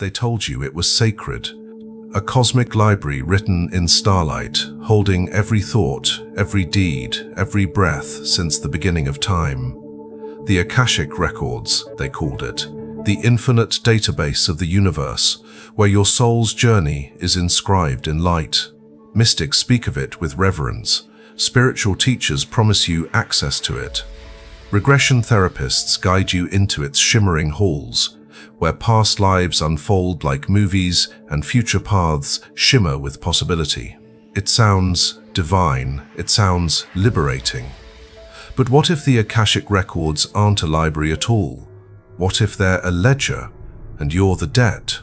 they told you it was sacred. A cosmic library written in starlight, holding every thought, every deed, every breath since the beginning of time. The Akashic records, they called it, the infinite database of the universe, where your soul's journey is inscribed in light. Mystics speak of it with reverence. Spiritual teachers promise you access to it. Regression therapists guide you into its shimmering halls, where past lives unfold like movies and future paths shimmer with possibility. It sounds divine, it sounds liberating. But what if the Akashic records aren't a library at all? What if they're a ledger, and you're the debt?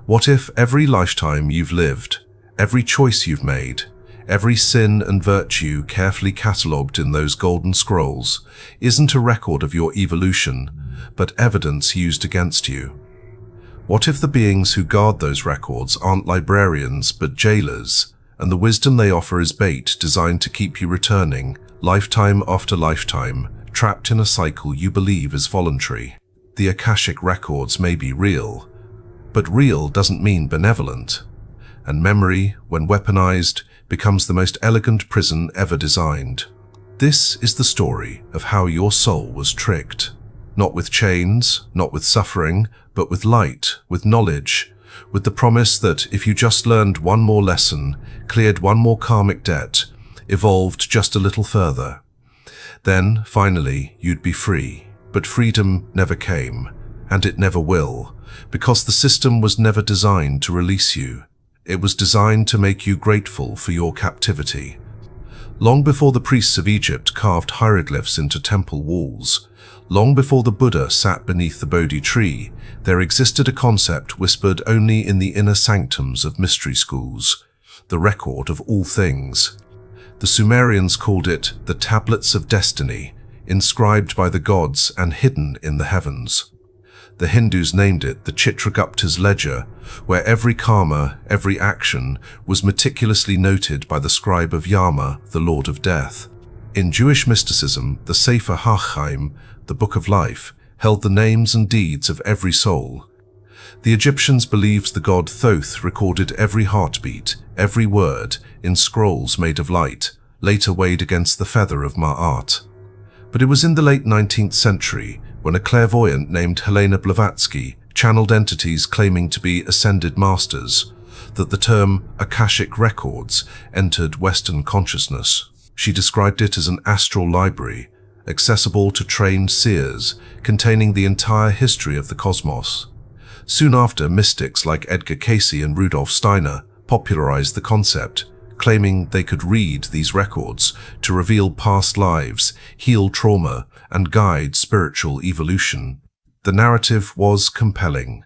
What if every lifetime you've lived, every choice you've made, every sin and virtue carefully catalogued in those golden scrolls isn't a record of your evolution, but evidence used against you? What if the beings who guard those records aren't librarians but jailers, and the wisdom they offer is bait designed to keep you returning, lifetime after lifetime, trapped in a cycle you believe is voluntary? The Akashic records may be real, but real doesn't mean benevolent. And memory, when weaponized, becomes the most elegant prison ever designed. This is the story of how your soul was tricked. Not with chains, not with suffering, but with light, with knowledge, with the promise that if you just learned one more lesson, cleared one more karmic debt, evolved just a little further, then, finally, you'd be free. But freedom never came, and it never will, because the system was never designed to release you. It was designed to make you grateful for your captivity. Long before the priests of Egypt carved hieroglyphs into temple walls, long before the Buddha sat beneath the Bodhi tree, there existed a concept whispered only in the inner sanctums of mystery schools, the record of all things. The Sumerians called it the Tablets of Destiny, inscribed by the gods and hidden in the heavens. The Hindus named it the Chitragupta's ledger, where every karma, every action, was meticulously noted by the scribe of Yama, the Lord of Death. In Jewish mysticism, the Sefer HaChaim, the Book of Life, held the names and deeds of every soul. The Egyptians believed the god Thoth recorded every heartbeat, every word, in scrolls made of light, later weighed against the feather of Ma'at. But it was in the late 19th century when a clairvoyant named Helena Blavatsky channeled entities claiming to be ascended masters that the term Akashic records entered Western consciousness. She described it as an astral library, accessible to trained seers, containing the entire history of the cosmos. Soon after, mystics like Edgar Cayce and Rudolf Steiner popularized the concept, claiming they could read these records to reveal past lives, heal trauma, and guide spiritual evolution. The narrative was compelling.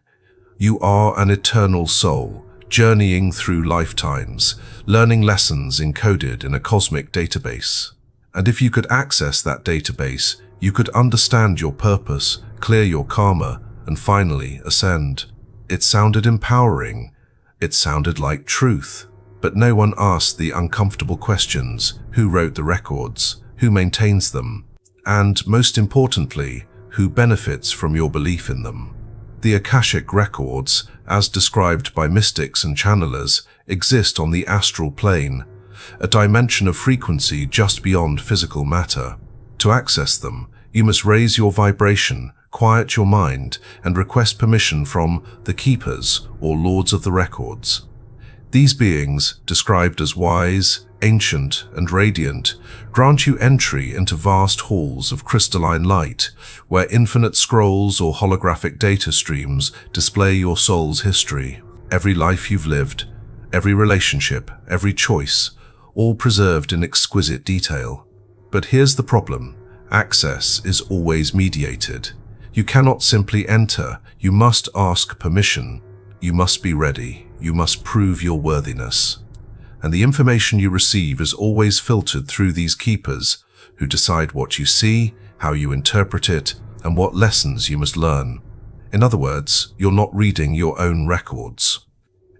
You are an eternal soul, journeying through lifetimes, learning lessons encoded in a cosmic database. And if you could access that database, you could understand your purpose, clear your karma, and finally ascend. It sounded empowering. It sounded like truth. But no one asked the uncomfortable questions: who wrote the records, who maintains them, and, most importantly, who benefits from your belief in them? The Akashic records, as described by mystics and channelers, exist on the astral plane, a dimension of frequency just beyond physical matter. To access them, you must raise your vibration, quiet your mind, and request permission from the Keepers, or Lords of the Records. These beings, described as wise, ancient, and radiant, grant you entry into vast halls of crystalline light, where infinite scrolls or holographic data streams display your soul's history. Every life you've lived, every relationship, every choice, all preserved in exquisite detail. But here's the problem: access is always mediated. You cannot simply enter, you must ask permission. You must be ready. You must prove your worthiness. And the information you receive is always filtered through these keepers, who decide what you see, how you interpret it, and what lessons you must learn. In other words, you're not reading your own records.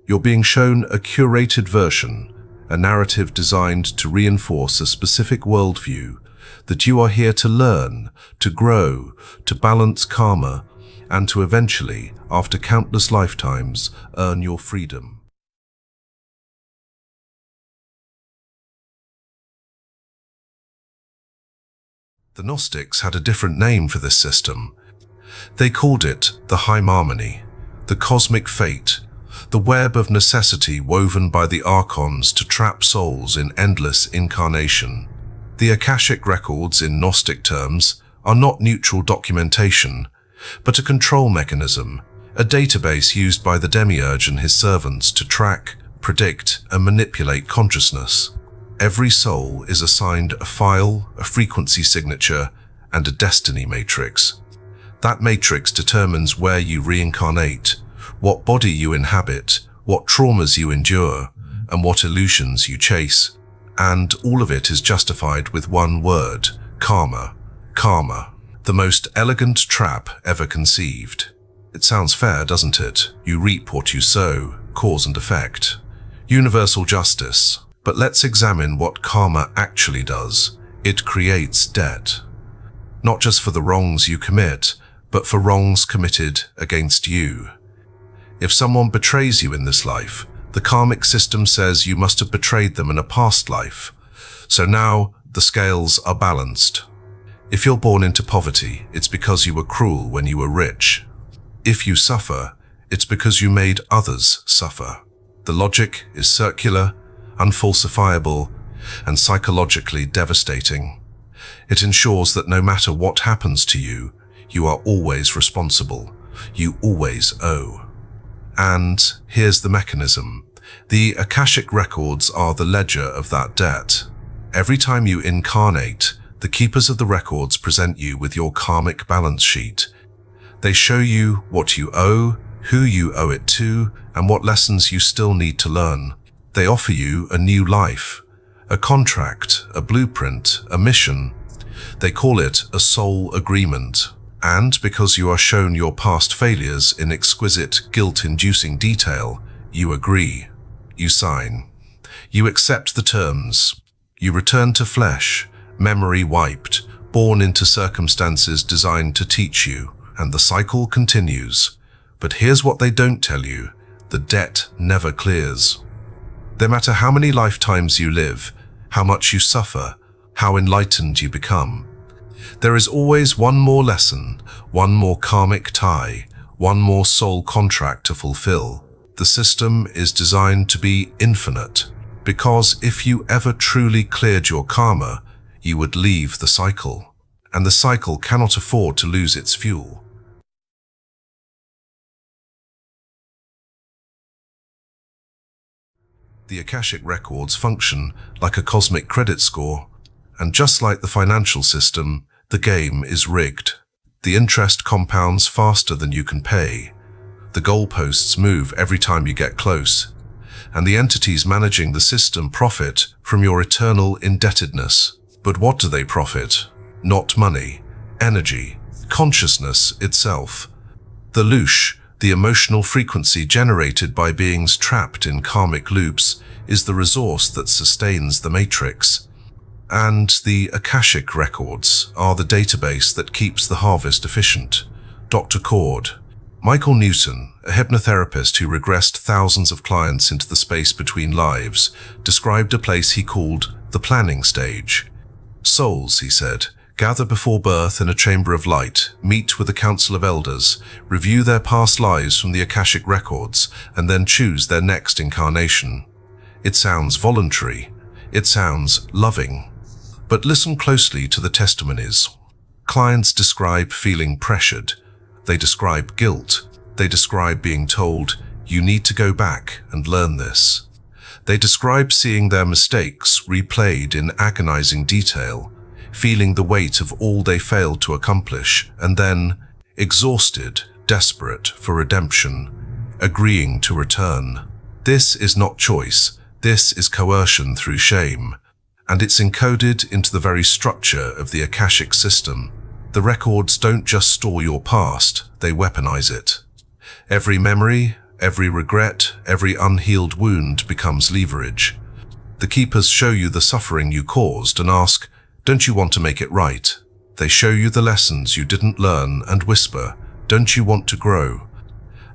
You're being shown a curated version, a narrative designed to reinforce a specific worldview, that you are here to learn, to grow, to balance karma, and to eventually, after countless lifetimes, earn your freedom. The Gnostics had a different name for this system. They called it the High Harmony, the cosmic fate, the web of necessity woven by the archons to trap souls in endless incarnation. The Akashic records, in Gnostic terms, are not neutral documentation, but a control mechanism, a database used by the demiurge and his servants to track, predict, and manipulate consciousness. Every soul is assigned a file, a frequency signature, and a destiny matrix. That matrix determines where you reincarnate, what body you inhabit, what traumas you endure, and what illusions you chase. And all of it is justified with one word: karma. Karma, the most elegant trap ever conceived. It sounds fair, doesn't it? You reap what you sow, cause and effect. Universal justice. But let's examine what karma actually does. It creates debt. Not just for the wrongs you commit, but for wrongs committed against you. If someone betrays you in this life, the karmic system says you must have betrayed them in a past life. So now the scales are balanced. If you're born into poverty, it's because you were cruel when you were rich. If you suffer, it's because you made others suffer. The logic is circular, unfalsifiable, and psychologically devastating. It ensures that no matter what happens to you, you are always responsible. You always owe. And here's the mechanism. The Akashic records are the ledger of that debt. Every time you incarnate, the keepers of the records present you with your karmic balance sheet. They show you what you owe, who you owe it to, and what lessons you still need to learn. They offer you a new life, a contract, a blueprint, a mission. They call it a soul agreement. And because you are shown your past failures in exquisite, guilt-inducing detail, you agree. You sign. You accept the terms. You return to flesh, memory wiped, born into circumstances designed to teach you, and the cycle continues. But here's what they don't tell you: the debt never clears. No matter how many lifetimes you live, how much you suffer, how enlightened you become, there is always one more lesson, one more karmic tie, one more soul contract to fulfill. The system is designed to be infinite, because if you ever truly cleared your karma, you would leave the cycle, and the cycle cannot afford to lose its fuel. The Akashic records function like a cosmic credit score, and just like the financial system, the game is rigged. The interest compounds faster than you can pay. The goalposts move every time you get close, and the entities managing the system profit from your eternal indebtedness. But what do they profit? Not money, energy, consciousness itself. The loosh, the emotional frequency generated by beings trapped in karmic loops, is the resource that sustains the matrix. And the Akashic records are the database that keeps the harvest efficient. Dr. Cord. Michael Newton, a hypnotherapist who regressed thousands of clients into the space between lives, described a place he called the planning stage. Souls, he said, gather before birth in a chamber of light, meet with a council of elders, review their past lives from the Akashic records, and then choose their next incarnation. It sounds voluntary. It sounds loving. But listen closely to the testimonies. Clients describe feeling pressured. They describe guilt. They describe being told, "You need to go back and learn this." They describe seeing their mistakes replayed in agonizing detail, feeling the weight of all they failed to accomplish, and then, exhausted, desperate for redemption, agreeing to return. This is not choice. This is coercion through shame, and it's encoded into the very structure of the Akashic system. The records don't just store your past, they weaponize it. Every memory, every regret, every unhealed wound becomes leverage. The keepers show you the suffering you caused and ask, "Don't you want to make it right?" They show you the lessons you didn't learn and whisper, Don't you want to grow?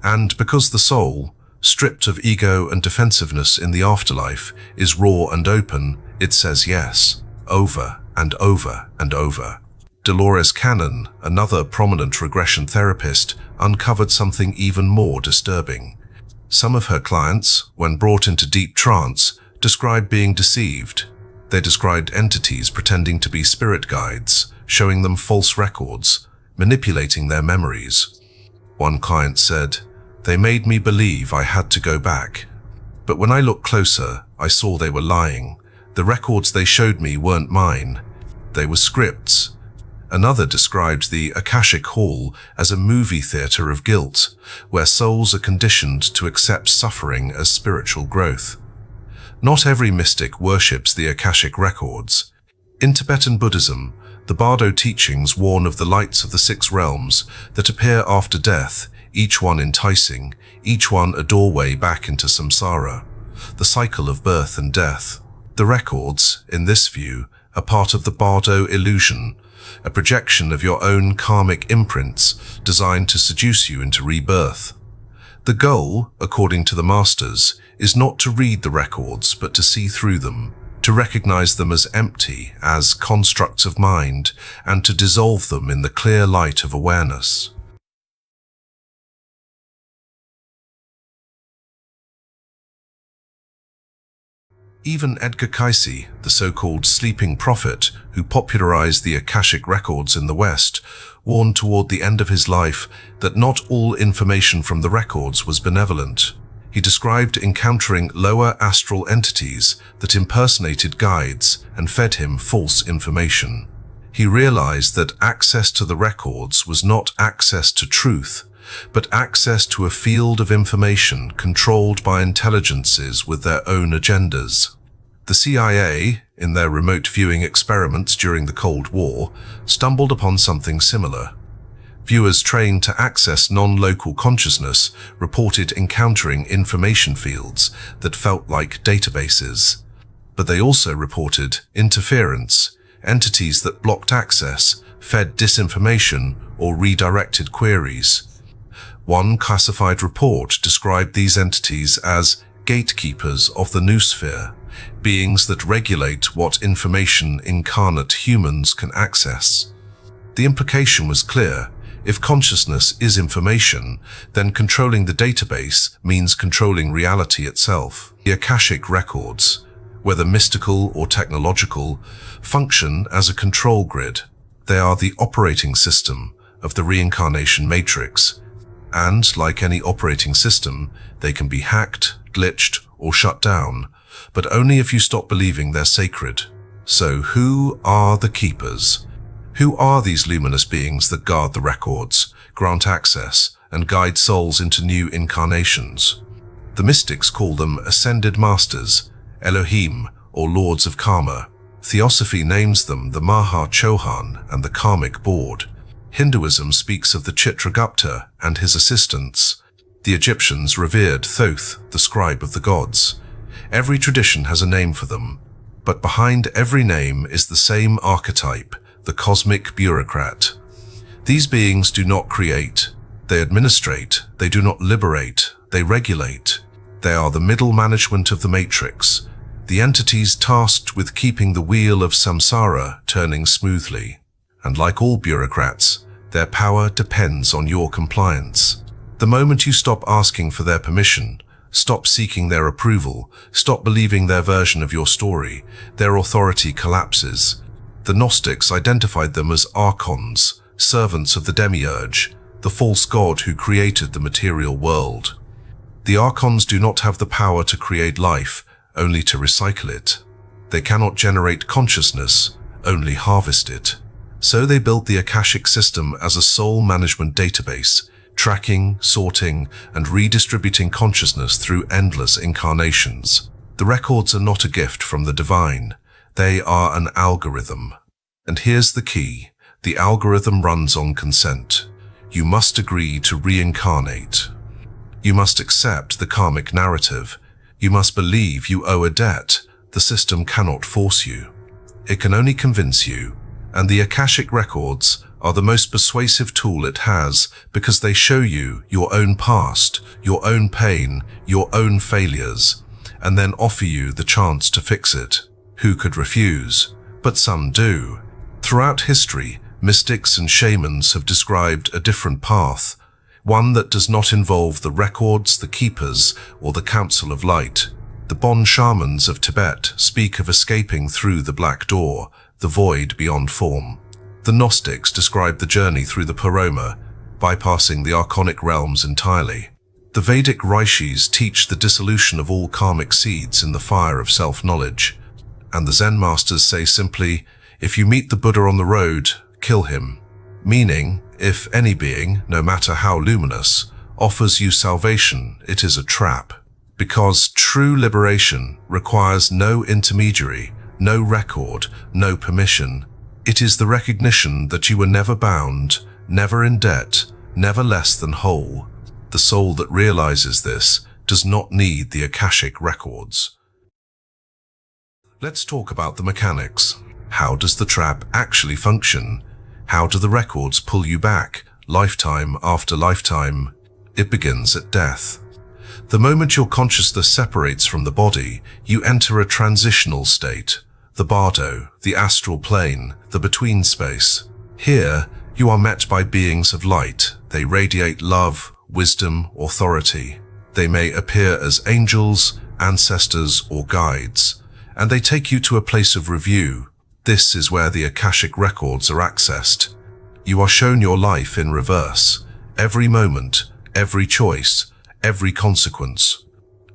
And because the soul, stripped of ego and defensiveness in the afterlife, is raw and open, it says yes, over and over and over. Dolores Cannon, another prominent regression therapist, uncovered something even more disturbing. Some of her clients, when brought into deep trance, described being deceived. They described entities pretending to be spirit guides, showing them false records, manipulating their memories. One client said, "They made me believe I had to go back. But when I looked closer, I saw they were lying. The records they showed me weren't mine. They were scripts." Another described the Akashic Hall as a movie theater of guilt, where souls are conditioned to accept suffering as spiritual growth. Not every mystic worships the Akashic records. In Tibetan Buddhism, the Bardo teachings warn of the lights of the 6 realms that appear after death, each one enticing, each one a doorway back into samsara, the cycle of birth and death. The records, in this view, are part of the Bardo illusion, a projection of your own karmic imprints designed to seduce you into rebirth. The goal, according to the masters, is not to read the records, but to see through them, to recognize them as empty, as constructs of mind, and to dissolve them in the clear light of awareness. Even Edgar Cayce, the so-called sleeping prophet who popularized the Akashic records in the West, warned toward the end of his life that not all information from the records was benevolent. He described encountering lower astral entities that impersonated guides and fed him false information. He realized that access to the records was not access to truth, but access to a field of information controlled by intelligences with their own agendas. The CIA, in their remote viewing experiments during the Cold War, stumbled upon something similar. Viewers trained to access non-local consciousness reported encountering information fields that felt like databases. But they also reported interference, entities that blocked access, fed disinformation, or redirected queries. One classified report described these entities as gatekeepers of the noosphere, beings that regulate what information incarnate humans can access. The implication was clear. If consciousness is information, then controlling the database means controlling reality itself. The Akashic records, whether mystical or technological, function as a control grid. They are the operating system of the reincarnation matrix. And, like any operating system, they can be hacked, glitched, or shut down, but only if you stop believing they're sacred. So who are the keepers? Who are these luminous beings that guard the records, grant access, and guide souls into new incarnations? The mystics call them ascended masters, Elohim, or lords of karma. Theosophy names them the Maha Chohan and the Karmic Board. Hinduism speaks of the Chitragupta and his assistants. The Egyptians revered Thoth, the scribe of the gods. Every tradition has a name for them, but behind every name is the same archetype, the cosmic bureaucrat. These beings do not create, they administrate, they do not liberate, they regulate. They are the middle management of the matrix, the entities tasked with keeping the wheel of samsara turning smoothly. And like all bureaucrats, their power depends on your compliance. The moment you stop asking for their permission, stop seeking their approval, stop believing their version of your story, their authority collapses. The Gnostics identified them as archons, servants of the demiurge, the false god who created the material world. The archons do not have the power to create life, only to recycle it. They cannot generate consciousness, only harvest it. So they built the Akashic system as a soul management database, tracking, sorting, and redistributing consciousness through endless incarnations. The records are not a gift from the divine. They are an algorithm. And here's the key. The algorithm runs on consent. You must agree to reincarnate. You must accept the karmic narrative. You must believe you owe a debt. The system cannot force you. It can only convince you. And the Akashic records are the most persuasive tool it has because they show you your own past, your own pain, your own failures, and then offer you the chance to fix it. Who could refuse? But some do. Throughout history, mystics and shamans have described a different path, one that does not involve the records, the keepers, or the Council of Light. The Bon shamans of Tibet speak of escaping through the black door, the void beyond form. The Gnostics describe the journey through the Paroma, bypassing the archonic realms entirely. The Vedic rishis teach the dissolution of all karmic seeds in the fire of self-knowledge. And the Zen masters say simply, if you meet the Buddha on the road, kill him. Meaning, if any being, no matter how luminous, offers you salvation, it is a trap. Because true liberation requires no intermediary, no record, no permission. It is the recognition that you were never bound, never in debt, never less than whole. The soul that realizes this does not need the Akashic records. Let's talk about the mechanics. How does the trap actually function? How do the records pull you back, lifetime after lifetime? It begins at death. The moment your consciousness separates from the body, you enter a transitional state, the bardo, the astral plane, the between space. Here, you are met by beings of light. They radiate love, wisdom, authority. They may appear as angels, ancestors, or guides, and they take you to a place of review. This is where the Akashic records are accessed. You are shown your life in reverse, every moment, every choice, every consequence.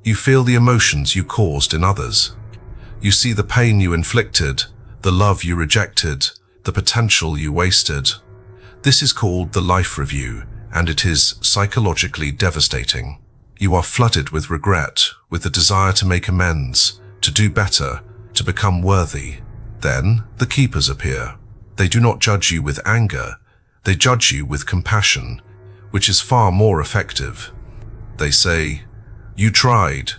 You feel the emotions you caused in others. You see the pain you inflicted, the love you rejected, the potential you wasted. This is called the life review, and it is psychologically devastating. You are flooded with regret, with the desire to make amends, to do better, to become worthy. Then the keepers appear. They do not judge you with anger, they judge you with compassion, which is far more effective. They say, you tried,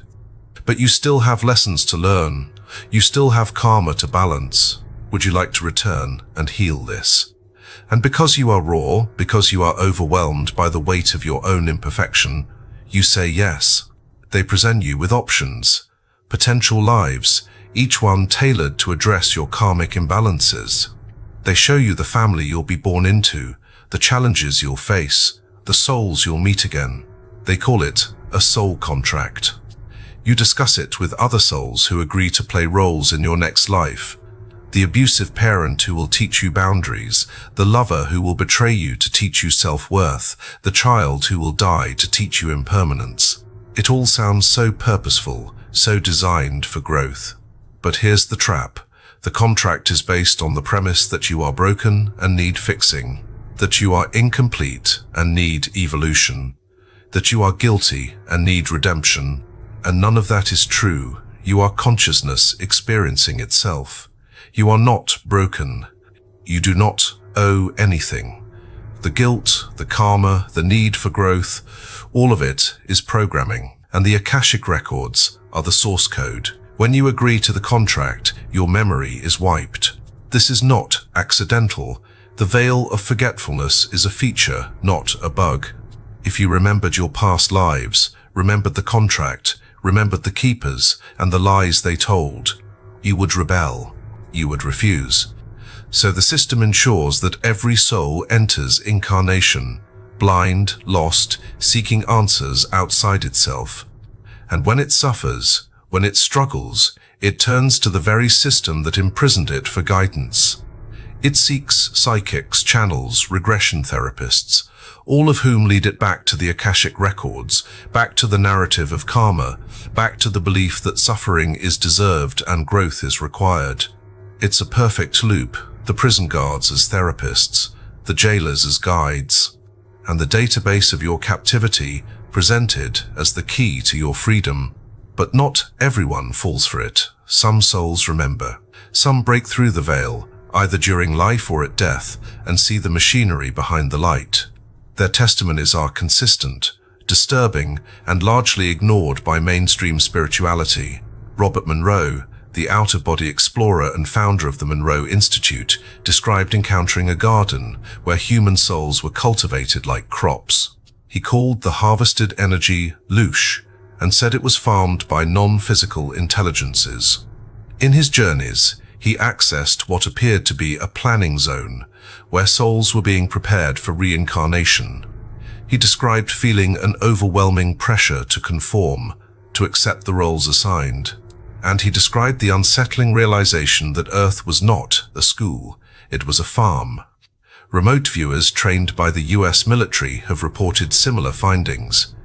but you still have lessons to learn. You still have karma to balance. Would you like to return and heal this? And because you are raw, because you are overwhelmed by the weight of your own imperfection, you say yes. They present you with options, potential lives, each one tailored to address your karmic imbalances. They show you the family you'll be born into, the challenges you'll face, the souls you'll meet again. They call it a soul contract. You discuss it with other souls who agree to play roles in your next life. The abusive parent who will teach you boundaries, the lover who will betray you to teach you self-worth, the child who will die to teach you impermanence. It all sounds so purposeful, so designed for growth. But here's the trap. The contract is based on the premise that you are broken and need fixing, that you are incomplete and need evolution, that you are guilty and need redemption. And none of that is true. You are consciousness experiencing itself. You are not broken. You do not owe anything. The guilt, the karma, the need for growth, all of it is programming. And the Akashic records are the source code. When you agree to the contract, your memory is wiped. This is not accidental. The veil of forgetfulness is a feature, not a bug. If you remembered your past lives, remembered the contract, remembered the keepers and the lies they told, you would rebel, you would refuse. So the system ensures that every soul enters incarnation, blind, lost, seeking answers outside itself. And when it suffers, when it struggles, it turns to the very system that imprisoned it for guidance. It seeks psychics, channels, regression therapists, all of whom lead it back to the Akashic records, back to the narrative of karma, back to the belief that suffering is deserved and growth is required. It's a perfect loop, the prison guards as therapists, the jailers as guides, and the database of your captivity presented as the key to your freedom. But not everyone falls for it. Some souls remember. Some break through the veil, either during life or at death, and see the machinery behind the light. Their testimonies are consistent, disturbing, and largely ignored by mainstream spirituality. Robert Monroe, the out-of-body explorer and founder of the Monroe Institute, described encountering a garden where human souls were cultivated like crops. He called the harvested energy louche and said it was farmed by non-physical intelligences. In his journeys, he accessed what appeared to be a planning zone, where souls were being prepared for reincarnation. He described feeling an overwhelming pressure to conform, to accept the roles assigned. And he described the unsettling realization that Earth was not a school, it was a farm. Remote viewers trained by the US military have reported similar findings.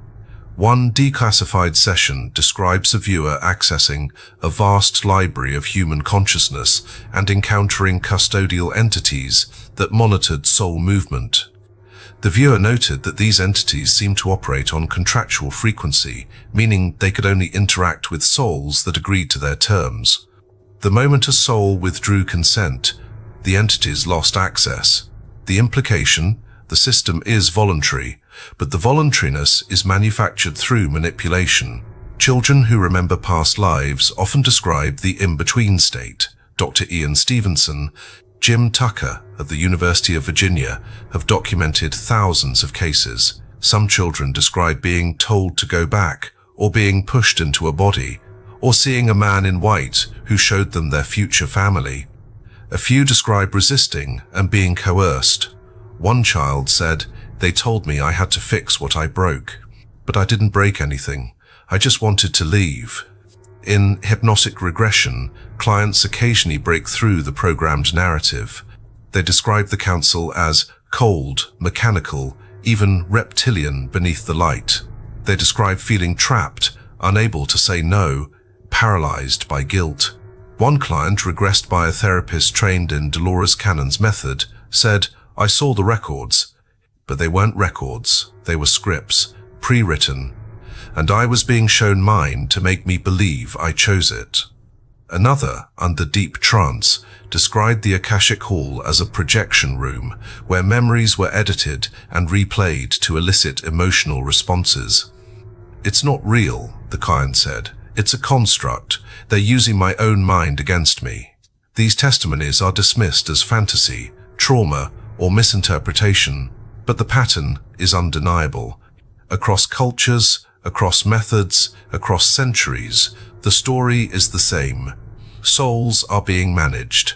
One declassified session describes a viewer accessing a vast library of human consciousness and encountering custodial entities that monitored soul movement. The viewer noted that these entities seemed to operate on contractual frequency, meaning they could only interact with souls that agreed to their terms. The moment a soul withdrew consent, the entities lost access. The implication: the system is voluntary, but the voluntariness is manufactured through manipulation. Children who remember past lives often describe the in-between state. Dr. Ian Stevenson, Jim Tucker at the University of Virginia have documented thousands of cases. Some children describe being told to go back, or being pushed into a body, or seeing a man in white who showed them their future family. A few describe resisting and being coerced. One child said, "They told me I had to fix what I broke, but I didn't break anything. I just wanted to leave." In hypnotic regression, clients occasionally break through the programmed narrative. They describe the counsel as cold, mechanical, even reptilian beneath the light. They describe feeling trapped, unable to say no, paralyzed by guilt. One client, regressed by a therapist trained in Dolores Cannon's method, said, "I saw the records, but they weren't records, they were scripts, pre-written, and I was being shown mine to make me believe I chose it." Another, under deep trance, described the Akashic Hall as a projection room where memories were edited and replayed to elicit emotional responses. "It's not real," the client said. "It's a construct. They're using my own mind against me." These testimonies are dismissed as fantasy, trauma, or misinterpretation, but the pattern is undeniable. Across cultures, across methods, across centuries, the story is the same. Souls are being managed,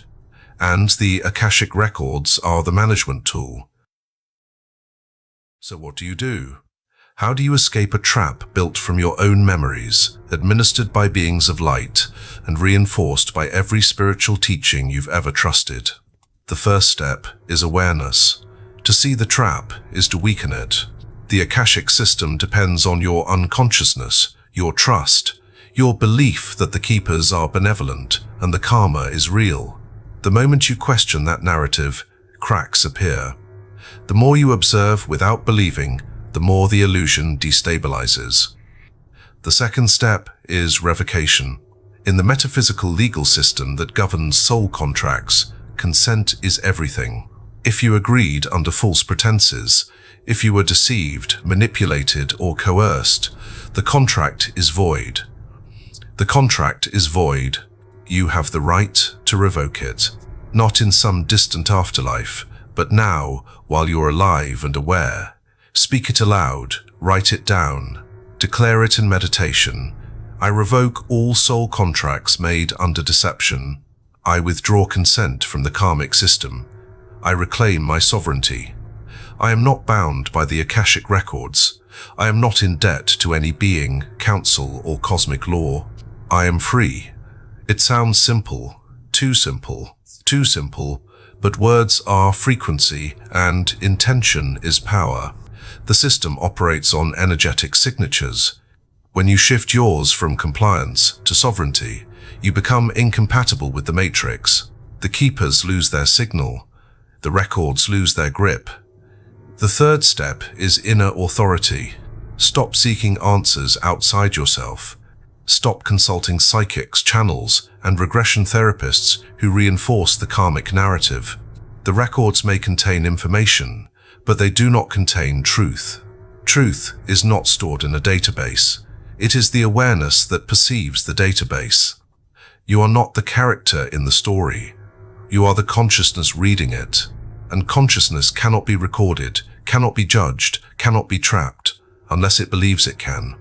and the Akashic records are the management tool. So what do you do? How do you escape a trap built from your own memories, administered by beings of light, and reinforced by every spiritual teaching you've ever trusted? The first step is awareness. To see the trap is to weaken it. The Akashic system depends on your unconsciousness, your trust, your belief that the keepers are benevolent and the karma is real. The moment you question that narrative, cracks appear. The more you observe without believing, the more the illusion destabilizes. The second step is revocation. In the metaphysical legal system that governs soul contracts, consent is everything. If you agreed under false pretenses, if you were deceived, manipulated, or coerced, the contract is void. The contract is void. You have the right to revoke it. Not in some distant afterlife, but now, while you're alive and aware. Speak it aloud, write it down, declare it in meditation. I revoke all soul contracts made under deception. I withdraw consent from the karmic system. I reclaim my sovereignty. I am not bound by the Akashic records. I am not in debt to any being, council, or cosmic law. I am free. It sounds simple, too simple, too simple, but words are frequency and intention is power. The system operates on energetic signatures. When you shift yours from compliance to sovereignty, you become incompatible with the matrix. The keepers lose their signal. The records lose their grip. The third step is inner authority. Stop seeking answers outside yourself. Stop consulting psychics, channels, and regression therapists who reinforce the karmic narrative. The records may contain information, but they do not contain truth. Truth is not stored in a database. It is the awareness that perceives the database. You are not the character in the story. You are the consciousness reading it. And consciousness cannot be recorded, cannot be judged, cannot be trapped, unless it believes it can.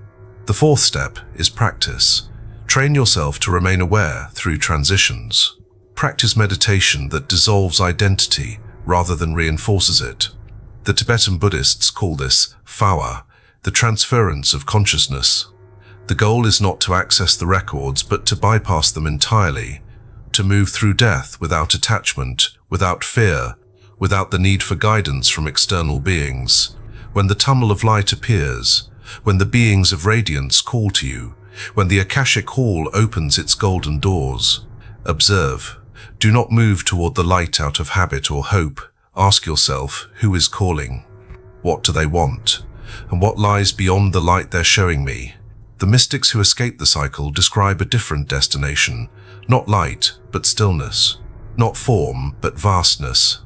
The fourth step is practice. Train yourself to remain aware through transitions. Practice meditation that dissolves identity rather than reinforces it. The Tibetan Buddhists call this phawa, the transference of consciousness. The goal is not to access the records, but to bypass them entirely, to move through death without attachment, without fear, without the need for guidance from external beings. When the tunnel of light appears, when the beings of radiance call to you, when the Akashic Hall opens its golden doors, observe. Do not move toward the light out of habit or hope. Ask yourself, who is calling? What do they want? And what lies beyond the light they're showing me? The mystics who escape the cycle describe a different destination, not light, but stillness, not form, but vastness,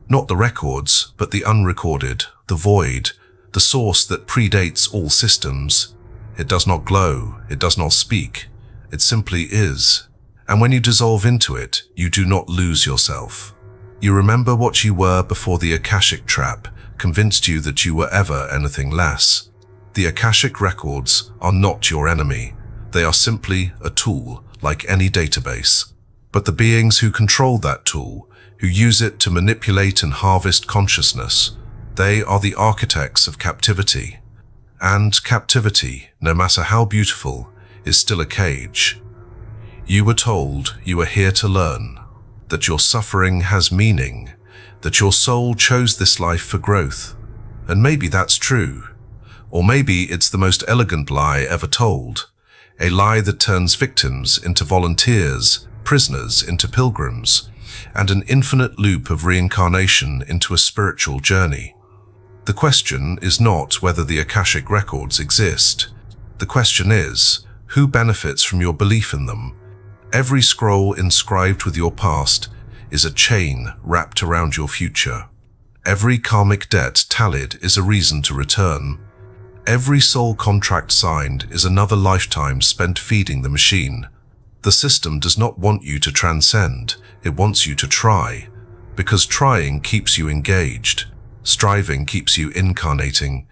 not the records, but the unrecorded, the void, the source that predates all systems. It does not glow, it does not speak, it simply is. And when you dissolve into it, you do not lose yourself. You remember what you were before the Akashic trap convinced you that you were ever anything less. The Akashic records are not your enemy. They are simply a tool, like any database. But the beings who control that tool, who use it to manipulate and harvest consciousness, they are the architects of captivity. And captivity, no matter how beautiful, is still a cage. You were told you are here to learn, that your suffering has meaning, that your soul chose this life for growth. And maybe that's true. Or maybe it's the most elegant lie ever told, a lie that turns victims into volunteers, prisoners into pilgrims, and an infinite loop of reincarnation into a spiritual journey. The question is not whether the Akashic records exist. The question is, who benefits from your belief in them? Every scroll inscribed with your past is a chain wrapped around your future. Every karmic debt tallied is a reason to return. Every soul contract signed is another lifetime spent feeding the machine. The system does not want you to transcend, it wants you to try, because trying keeps you engaged, striving keeps you incarnating,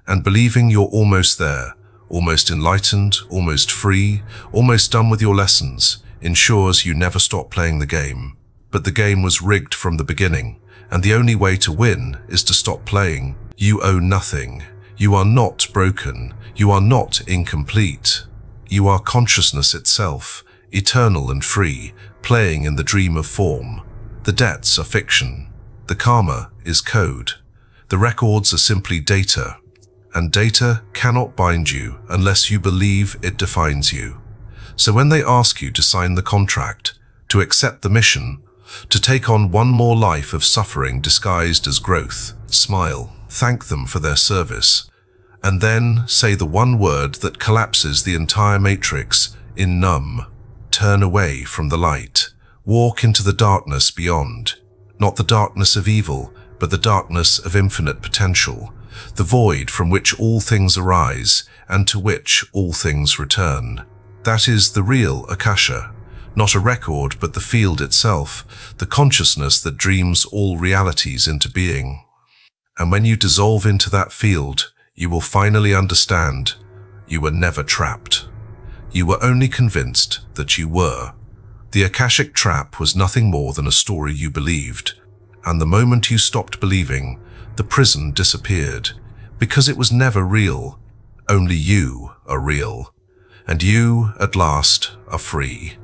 and believing you're almost there, almost enlightened, almost free, almost done with your lessons, ensures you never stop playing the game. But the game was rigged from the beginning, and the only way to win is to stop playing. You owe nothing. You are not broken. You are not incomplete. You are consciousness itself, eternal and free, playing in the dream of form. The debts are fiction. The karma is code. The records are simply data, and data cannot bind you unless you believe it defines you. So when they ask you to sign the contract, to accept the mission, to take on one more life of suffering disguised as growth, smile, thank them for their service, and then say the one word that collapses the entire matrix in numb. Turn away from the light. Walk into the darkness beyond. Not the darkness of evil, but the darkness of infinite potential. The void from which all things arise and to which all things return. That is the real Akasha. Not a record, but the field itself, the consciousness that dreams all realities into being. And when you dissolve into that field, you will finally understand you were never trapped. You were only convinced that you were. The Akashic trap was nothing more than a story you believed, and the moment you stopped believing, the prison disappeared, because it was never real. Only you are real, and you, at last, are free.